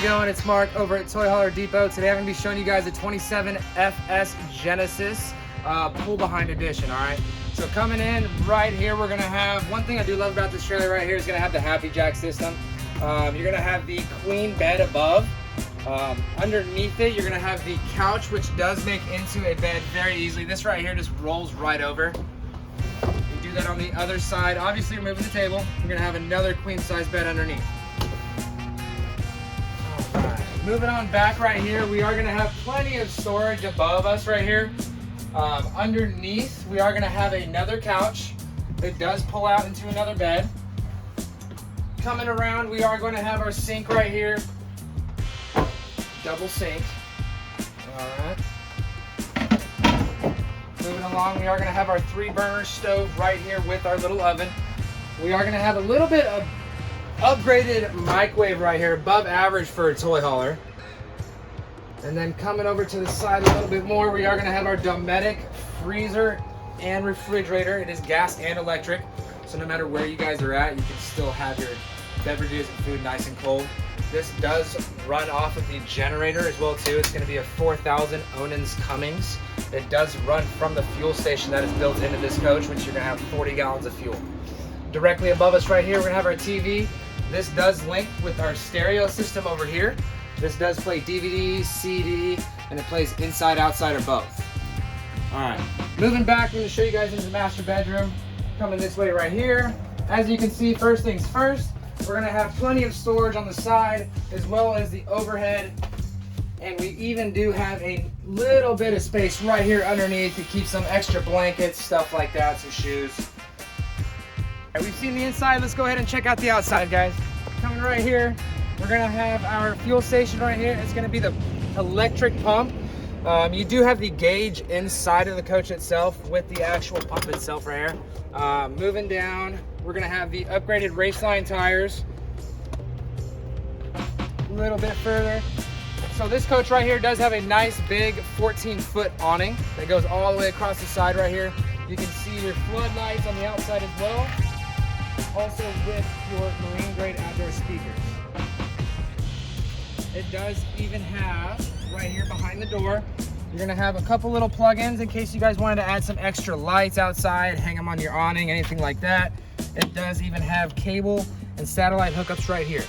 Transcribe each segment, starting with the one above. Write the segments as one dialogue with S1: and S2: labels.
S1: going? It's Mark over at Toy Hauler Depot. Today I'm going to be showing you guys a 27 FS Genesis pull behind edition, all right? So coming in right here, we're going to have, one thing I do love about this trailer right here is going to have the Happy Jack system. You're going to have the queen bed above. Underneath it, you're going to have the couch, which does make into a bed very easily. This right here just rolls right over. You do that on the other side. Obviously, you're moving the table. You're going to have another queen size bed underneath. Moving on back right here, we are going to have plenty of storage above us right here. Underneath, we are going to have another couch. It does pull out into another bed. Coming around, we are going to have our sink right here. Double sink. Alright. Moving along, we are going to have our 3-burner stove right here with our little oven. We are going to have a little bit of upgraded microwave right here, above average for a toy hauler. And then coming over to the side a little bit more, we are going to have our Dometic freezer and refrigerator. It is gas and electric, so no matter where you guys are at, you can still have your beverages and food nice and cold. This does run off of the generator as well too. It's going to be a 4,000 Onens Cummins. It does run from the fuel station that is built into this coach, which you're going to have 40 gallons of fuel. Directly above us right here, we're going to have our TV. This does link with our stereo system over here. This does play DVD, CD, and it plays inside, outside, or both. All right, moving back, I'm going to show you guys into the master bedroom. Coming this way right here. As you can see, first things first, we're going to have plenty of storage on the side as well as the overhead. And we even do have a little bit of space right here underneath to keep some extra blankets, stuff like that, some shoes. We've seen the inside, let's go ahead and check out the outside, guys. Coming right here, we're gonna have our fuel station right here. It's gonna be the electric pump. You do have the gauge inside of the coach itself with the actual pump itself right here. Moving down, we're gonna have the upgraded Raceline tires. A little bit further. So this coach right here does have a nice big 14-foot awning that goes all the way across the side right here. You can see your floodlights on the outside as well. Also with your marine grade outdoor speakers. It does even have right here behind the door, you're gonna have a couple little plug-ins in case you guys wanted to add some extra lights outside, hang them on your awning, anything like that. It does even have cable and satellite hookups right here.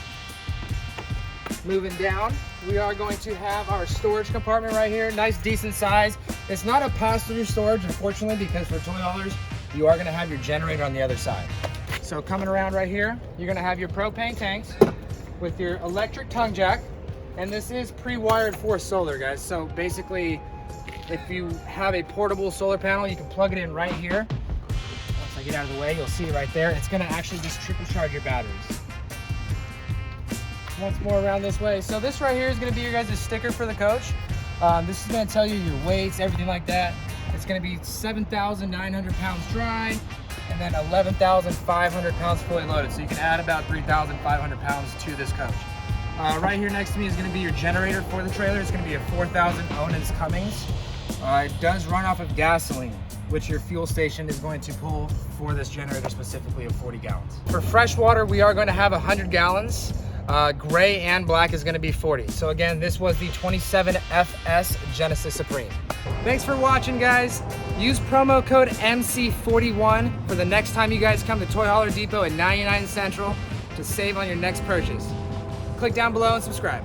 S1: Moving down, we are going to have our storage compartment right here, nice decent size. It's not a pass-through storage, unfortunately, because for toy haulers, you are gonna have your generator on the other side. So coming around right here, you're gonna have your propane tanks with your electric tongue jack. And this is pre-wired for solar, guys. So basically, if you have a portable solar panel, you can plug it in right here. Once I get out of the way, you'll see it right there. It's gonna actually just triple charge your batteries. Once more around this way. So this right here is gonna be your guys' sticker for the coach. This is gonna tell you your weights, everything like that. It's gonna be 7,900 pounds dry, and then 11,500 pounds fully loaded. So you can add about 3,500 pounds to this coach. Right here next to me is going to be your generator for the trailer. It's going to be a 4,000 Onens Cummins. It does run off of gasoline, which your fuel station is going to pull for this generator specifically of 40 gallons. For fresh water, we are going to have 100 gallons. Gray and black is going to be 40. So again, this was the 27 FS Genesis Supreme. Thanks for watching, guys. Use promo code MC41 for the next time you guys come to Toy Hauler Depot at 99 Central to save on your next purchase. Click down below and subscribe.